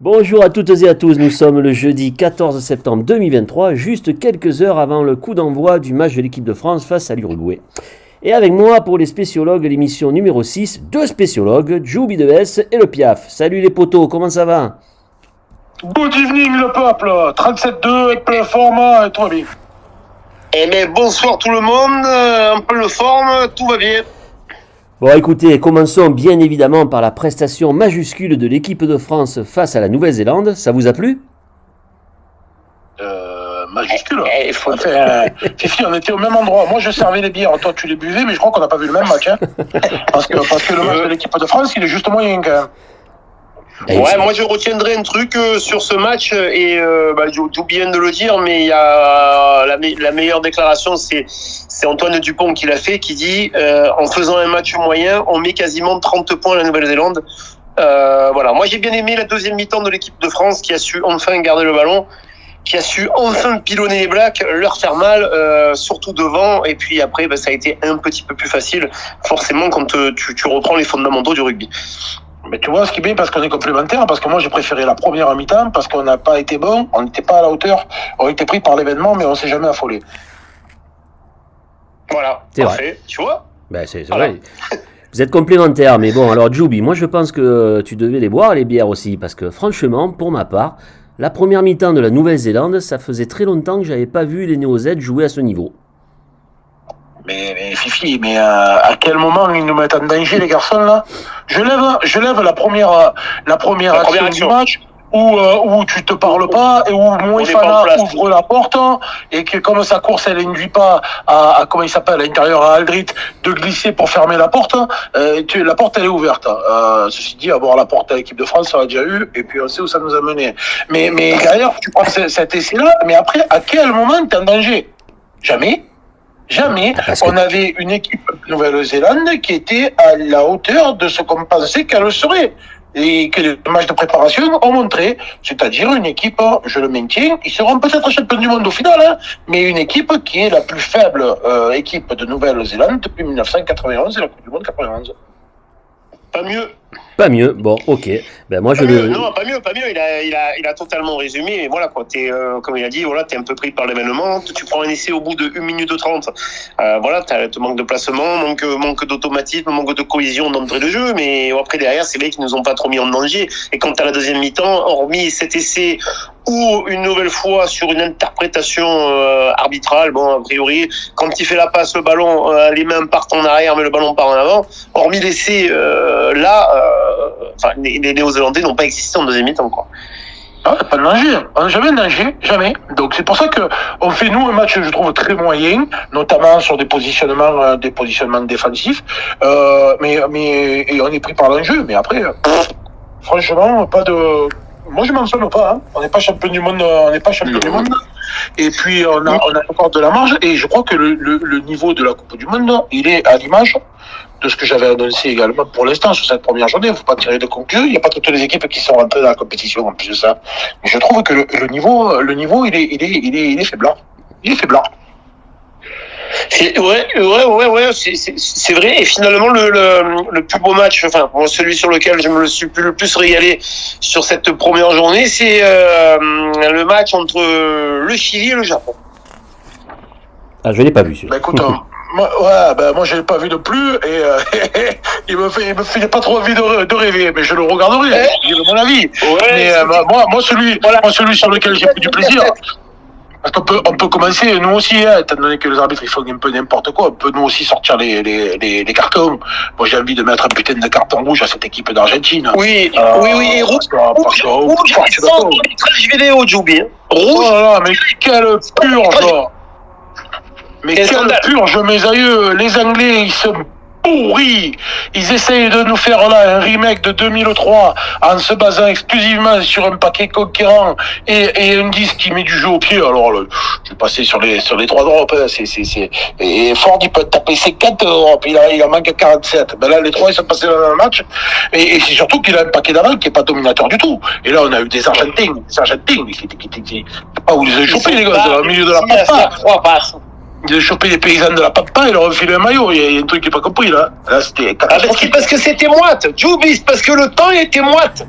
Bonjour à toutes et à tous, nous sommes le jeudi 14 septembre 2023, juste quelques heures avant le coup d'envoi du match de l'équipe de France face à l'Uruguay. Et avec moi pour les spéciologues, l'émission numéro 6, deux spéciologues, Joubi de S et le Piaf. Salut les potos, comment ça va? Good evening le peuple, 37-2 avec plein forme, tout va bien. Eh bien bonsoir tout le monde, un peu de forme, tout va bien. Bon écoutez, commençons bien évidemment par la prestation majuscule de l'équipe de France face à la Nouvelle-Zélande, ça vous a plu? Majuscule. Fifi, on était au même endroit. Moi, je servais les bières, toi, tu les buvais, mais je crois qu'on n'a pas vu le même match. Hein. Parce que le match de l'équipe de France, il est juste moyen quand même. Ouais, moi je retiendrai un truc sur ce match et j'ai oublié de le dire, mais il y a la meilleure déclaration, c'est Antoine Dupont qui l'a fait, qui dit en faisant un match moyen, on met quasiment 30 points à la Nouvelle-Zélande. Voilà, moi j'ai bien aimé la deuxième mi-temps de l'équipe de France qui a su enfin garder le ballon, qui a su enfin pilonner les Blacks, leur faire mal, surtout devant, et puis après ça a été un petit peu plus facile, forcément quand tu reprends les fondamentaux du rugby. Mais tu vois ce qui est bien, parce qu'on est complémentaires, parce que moi j'ai préféré la première mi-temps, parce qu'on n'a pas été bon, on n'était pas à la hauteur, on a été pris par l'événement, mais on s'est jamais affolé. Voilà, c'est parfait, vrai. Tu vois? Ben c'est vrai. Vous êtes complémentaires, mais bon, alors Joubi, moi je pense que tu devais les boire, les bières aussi, parce que franchement, pour ma part, la première mi-temps de la Nouvelle-Zélande, ça faisait très longtemps que j'avais pas vu les Néo-Z jouer à ce niveau. Mais Fifi, à quel moment ils nous mettent en danger, les garçons, là? Je lève la première action du match où tu te parles pas et où Moefana ouvre la porte et que comme sa course elle induit pas à comment il s'appelle à l'intérieur à Aldrit de glisser pour fermer la porte, la porte elle est ouverte. Ceci dit, avoir la porte à l'équipe de France, ça l'a déjà eu et puis on sait où ça nous a mené. Mais derrière tu prends cet essai là, mais après à quel moment t'es en danger? Jamais. On avait une équipe de Nouvelle-Zélande qui était à la hauteur de ce qu'on pensait qu'elle serait. Et que les matchs de préparation ont montré, c'est-à-dire une équipe, je le maintiens, ils seront peut-être champions du monde au final, hein, mais une équipe qui est la plus faible équipe de Nouvelle-Zélande depuis 1991 et la Coupe du Monde 91. Pas mieux, bon, ok. Ben moi Non, pas mieux. Il a totalement résumé. Et voilà, quoi. Comme il a dit, voilà, t'es un peu pris par l'événement. Tu prends un essai au bout de 1 minute 30. Voilà, t'as manque de placement, manque d'automatisme, manque de cohésion d'entrée de jeu. Mais après, derrière, c'est vrai qu'ils nous ont pas trop mis en danger. Et quant à la deuxième mi-temps, hormis cet essai ou une nouvelle fois sur une interprétation arbitrale, bon, a priori, quand il fait la passe, le ballon, les mains partent en arrière, mais le ballon part en avant. Hormis l'essai, les Néo-Zélandais n'ont pas existé en deuxième mi-temps, quoi. Ah, pas de danger, on n'a jamais de danger, jamais. Donc c'est pour ça que on fait nous un match, je trouve, très moyen, notamment sur des positionnements défensifs, mais et on est pris par l'enjeu. Mais après, franchement, pas de. Moi, je m'en sonne pas. Hein. On n'est pas champion du monde. Et puis, on a encore de la marge. Et je crois que le niveau de la Coupe du Monde, il est à l'image de ce que j'avais annoncé également pour l'instant sur cette première journée. Il ne faut pas tirer de conclusion. Il n'y a pas toutes les équipes qui sont rentrées dans la compétition en plus de ça. Mais je trouve que le niveau, il est faiblard. Il est faiblard. Ouais, c'est vrai. Et finalement, le plus beau match, enfin, celui sur lequel je me suis le plus régalé sur cette première journée, c'est le match entre le Chili et le Japon. Ah, je l'ai pas vu, celui-là. Bah écoute, moi je l'ai pas vu non plus et il me fait pas trop envie de rêver, mais je le regarderai. J'ai mon avis. Ouais, mais moi celui sur lequel j'ai pris du plaisir. Parce qu'on peut commencer, nous aussi, hein, étant donné que les arbitres ils font un peu n'importe quoi, on peut nous aussi sortir les cartons. Moi j'ai envie de mettre un putain de carton rouge à cette équipe d'Argentine. Oui, rouge sans arbitrage vidéo, Joubi. Rouge. Oh là là, mais quelle purge! Mais quelle purge, mes aïeux! Les Anglais, ils sont pourris! Ils essayent de nous faire là un remake de 2003 en se basant exclusivement sur un paquet conquérant et un disque qui met du jeu au pied. Alors, je vais passer sur les 3 d'Europe. Et Ford, il peut taper 50 d'Europe. Il en manque 47. Ben là, les 3, ils sont passés dans le match. Et c'est surtout qu'il a un paquet d'avant qui est pas dominateur du tout. Et là, on a eu des Argentins qui pas où ils ont chopé, les gars, au milieu de la pampa. Ils ont chopé les paysans de la pampa et leur ont filé un maillot. Il y a un truc qui n'est pas compris, là. Là, c'était parce que c'était moite. Joubis, parce que le temps, il était moite.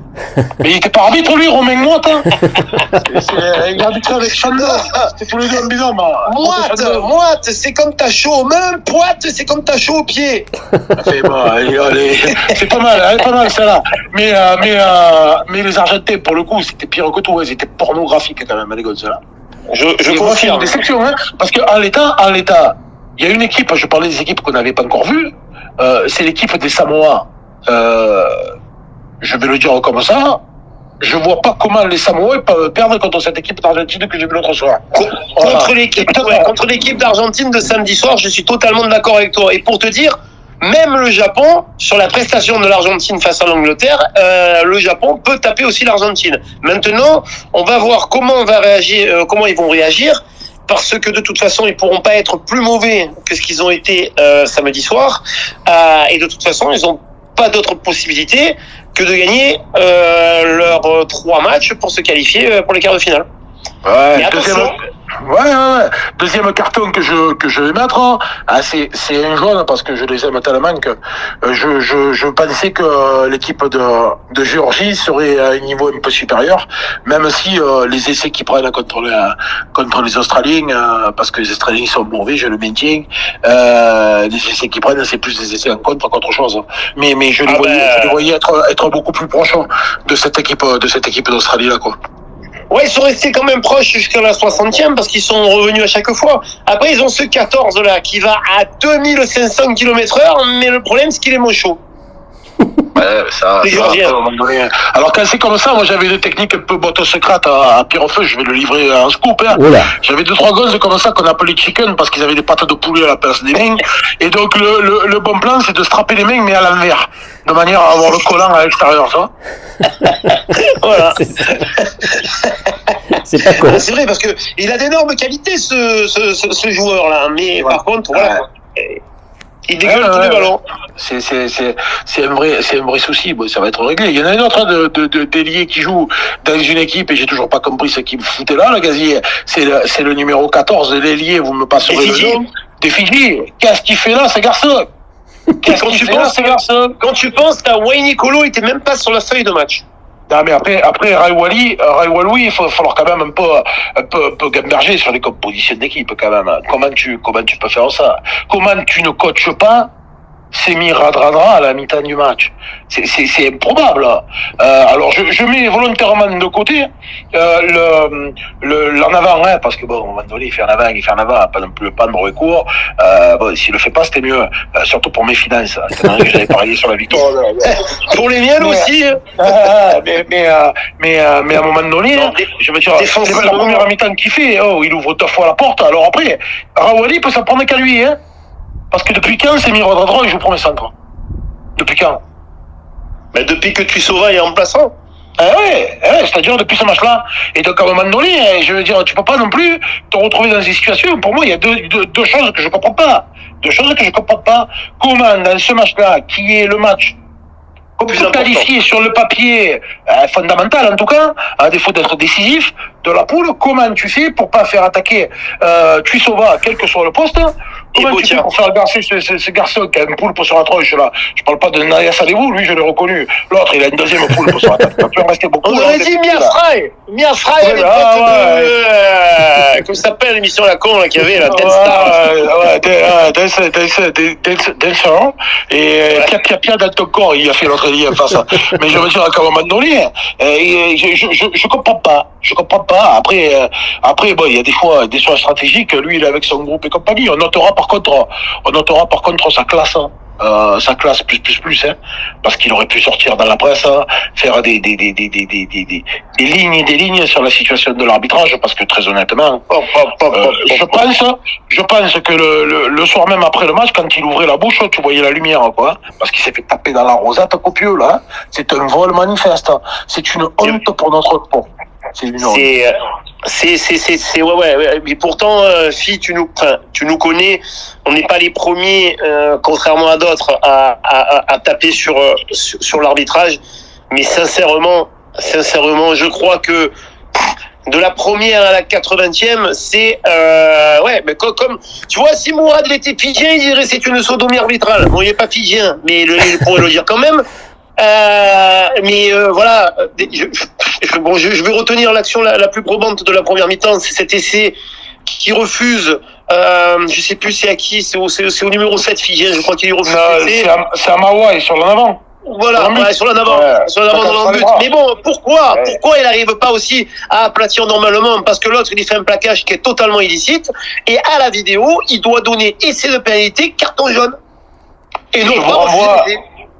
Mais il était pas arbitre, lui, Romain Moite, hein. Il arbitrait avec Chandler. C'était tous les deux en bidon, Moite, c'est comme t'as chaud aux mains. Poite, c'est comme t'as chaud aux pieds. Allez. C'est pas mal, elle est pas mal, celle-là. Mais les Argentins, pour le coup, c'était pire que tout. Ils étaient pornographiques, quand même, les gars, celle-là. Je confirme. C'est une déception, hein, parce qu'en l'état, il y a une équipe, je parlais des équipes qu'on n'avait pas encore vues, c'est l'équipe des Samoa. Je vais le dire comme ça, je vois pas comment les Samoa peuvent perdre contre cette équipe d'Argentine que j'ai vue l'autre soir. Contre l'équipe d'Argentine de samedi soir, je suis totalement d'accord avec toi. Et pour te dire, même le Japon, sur la prestation de l'Argentine face à l'Angleterre, le Japon peut taper aussi l'Argentine. Maintenant, on va voir comment ils vont réagir, parce que de toute façon, ils pourront pas être plus mauvais que ce qu'ils ont été samedi soir. Et de toute façon, ils ont pas d'autre possibilité que de gagner leurs 3 matchs pour se qualifier pour les quarts de finale. Ouais, deuxième carton que je vais mettre, hein, c'est un jaune parce que je les aime tellement que je pensais que l'équipe de Géorgie serait à un niveau un peu supérieur, même si les essais qu'ils prennent contre les Australiens, parce que les Australiens sont mauvais, je le maintiens, les essais qu'ils prennent, c'est plus des essais en contre qu'autre chose. Mais je les voyais être beaucoup plus proches de cette équipe d'Australie là, quoi. Ouais, ils sont restés quand même proches jusqu'à la 60e parce qu'ils sont revenus à chaque fois. Après, ils ont ce 14 là qui va à 2500 km/h, mais le problème c'est qu'il est chaud. Alors quand c'est comme ça, moi j'avais des techniques un peu bottes secrètes à pire au feu, je vais le livrer en scoop. Hein. J'avais 2-3 gosses comme ça qu'on appelait chicken parce qu'ils avaient des pattes de poulet à la place des mains. Et donc le bon plan c'est de strapper les mains mais à l'envers, de manière à avoir le collant à l'extérieur, ça. Voilà. C'est pas con. C'est vrai parce que il a d'énormes qualités ce joueur là, mais par contre voilà. Il dégueule tous les ballons. C'est un vrai souci. Bon, ça va être réglé. Il y en a un autre d'ailier qui joue dans une équipe et j'ai toujours pas compris ce qu'il me foutait là, le gazier. C'est le numéro 14 de l'ailier. Vous me passerez le nom. Des Fidji. Qu'est-ce qu'il fait là, ce garçon? Quand tu penses, t'as Wayne Nicolo, il était même pas sur la feuille de match. Non, mais après Raiwali, il va falloir quand même un peu gamberger sur les compositions d'équipe, quand même. Comment tu peux faire ça? Comment tu ne coaches pas Semir Radradra à la mi-temps du match? C'est improbable. Alors je mets volontairement de côté l'en avant, hein, parce que bon, on va donner, il fait en avant, pas non plus pas de mauvais cours. Bon, s'il le fait pas, c'était mieux, surtout pour mes finances. J'avais parié sur la victoire. Pour les miennes aussi. Mais à un moment donné, je veux dire, c'est la première mi-temps qu'il fait, il ouvre 2 fois la porte. Alors après, Rawali peut s'en prendre qu'à lui, hein. Parce que depuis quand c'est Mirodradra il joue premier centre? Depuis quand? Mais depuis que Tuisova est remplaçant. C'est-à-dire depuis ce match-là. Et donc à un moment donné, je veux dire, tu peux pas non plus te retrouver dans des situations. Pour moi, il y a deux choses que je comprends pas. Comment dans ce match-là, qui est le match qu'on peut qualifier sur le papier fondamental en tout cas, à défaut d'être décisif, de la poule, comment tu fais pour pas faire attaquer Tuisova, quel que soit le poste? Comment tu fais pour faire garder ce garçon qui a une poule pour sur la tronche là? Je parle pas de Naya Salevou, lui je l'ai reconnu. L'autre il a une deuxième poule pour sur la tronche. Tu vas rester beaucoup. On aurait dit Mia Fry avec comment s'appelle l'émission la con là qu'il y avait là, Dancer. Et Pia dans ton corps, il a fait l'autre lien face à. Mais je veux dire qu'à un moment donné, je comprends pas. Après bon, il y a des fois des choix stratégiques. Lui, il est avec son groupe et compagnie. On notera par contre sa classe. Sa classe plus, hein, parce qu'il aurait pu sortir dans la presse, faire des lignes sur la situation de l'arbitrage, parce que très honnêtement, je pense que le soir même après le match, quand il ouvrait la bouche, tu voyais la lumière, quoi, parce qu'il s'est fait taper dans la rosette copieux, là. C'est un vol manifeste. C'est une honte pour notre sport. C'est une honte. Ouais. Mais pourtant, Fi, tu nous connais. On n'est pas les premiers, contrairement à d'autres, à taper sur l'arbitrage. Mais sincèrement, je crois que de la première à la 80e, c'est ouais, mais comme tu vois, si Mourad était fidjien, il dirait c'est une sodomie arbitrale. Bon, il est pas fidjien, mais il pourrait le dire quand même. Voilà, je vais retenir l'action la plus probante de la première mi-temps, c'est cet essai qui refuse. Je sais plus c'est à qui, c'est au numéro 7 fidjien, je crois qu'il refuse. C'est à Mawa et sur l'en avant. Voilà, sur l'en avant, dans le but. Mais bon, pourquoi il n'arrive pas aussi à aplatir normalement? Parce que l'autre, il fait un plaquage qui est totalement illicite. Et à la vidéo, il doit donner essai de pénalité, carton jaune. Et non,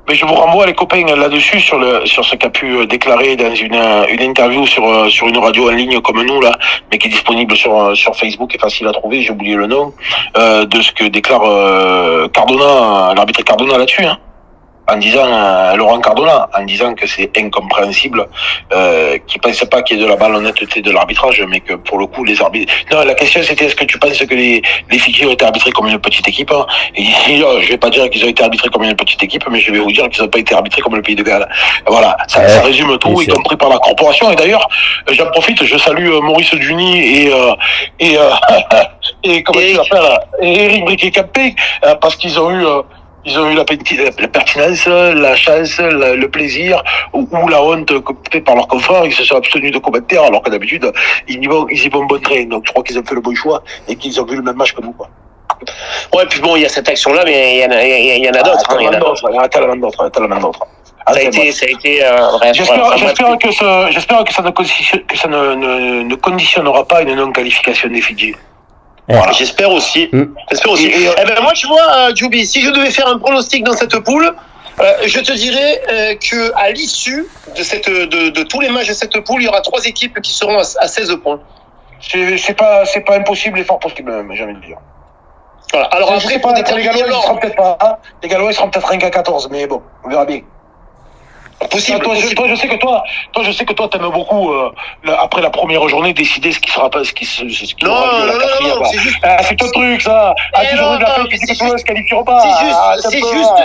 mais je vous renvoie les copains là-dessus sur ce qu'a pu déclarer dans une interview sur une radio en ligne comme nous là, mais qui est disponible sur Facebook et facile à trouver. J'ai oublié le nom de ce que déclare Cardona, l'arbitre Cardona là-dessus. Hein. En disant Laurent Cardona, en disant que c'est incompréhensible, qu'il pense pas qu'il y ait de la malhonnêteté de l'arbitrage, mais que pour le coup les arbitres. Non, la question c'était est-ce que tu penses que les Fidji ont été arbitrés comme une petite équipe? Et il dit je vais pas dire qu'ils ont été arbitrés comme une petite équipe, mais je vais vous dire qu'ils n'ont pas été arbitrés comme le Pays de Galles. Voilà, ça résume tout, y compris par la corporation. Et d'ailleurs, j'en profite, je salue Maurice Duny et comment tu l'appelles, et Eric Briquet-Campé, parce qu'ils ont eu la pertinence, la chance, le plaisir ou la honte peut-être par leurs confrères. Ils se sont abstenus de commentaires alors que d'habitude ils y vont bon train. Donc je crois qu'ils ont fait le bon choix et qu'ils ont vu le même match que nous, quoi. Ouais, puis bon, il y a cette action-là, mais il y en a d'autres. Il y en a tellement d'autres. Ça a été j'espère que ça ne conditionnera pas une non-qualification des Fidji. Voilà. J'espère aussi. Moi, tu vois, Djoubi, si je devais faire un pronostic dans cette poule, je te dirais que à l'issue de tous les matchs de cette poule, il y aura 3 équipes qui seront à 16 points. C'est pas impossible et fort possible, j'ai envie de dire. Voilà. Alors après, pour les Gallois, ils seront peut-être pas, hein. Les Gallois, ils seront peut-être rien qu'à 14, mais bon, on verra bien. Possible. Toi, je sais que toi, t'aimes beaucoup après la première journée décider ce qui sera pas, ce qui non, c'est juste. C'est ton truc, ça. Tu joues de la fête, tu dis que toi, se qualifieront pas.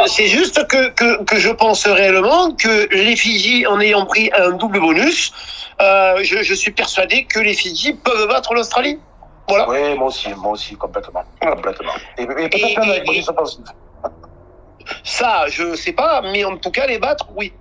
C'est juste que je pense réellement que les Fidji, en ayant pris un double bonus, je suis persuadé que les Fidji peuvent battre l'Australie. Voilà. Oui, moi aussi, complètement. Et peut-être même avec bonus offensif. Ça, je sais pas, mais en tout cas, les battre, oui.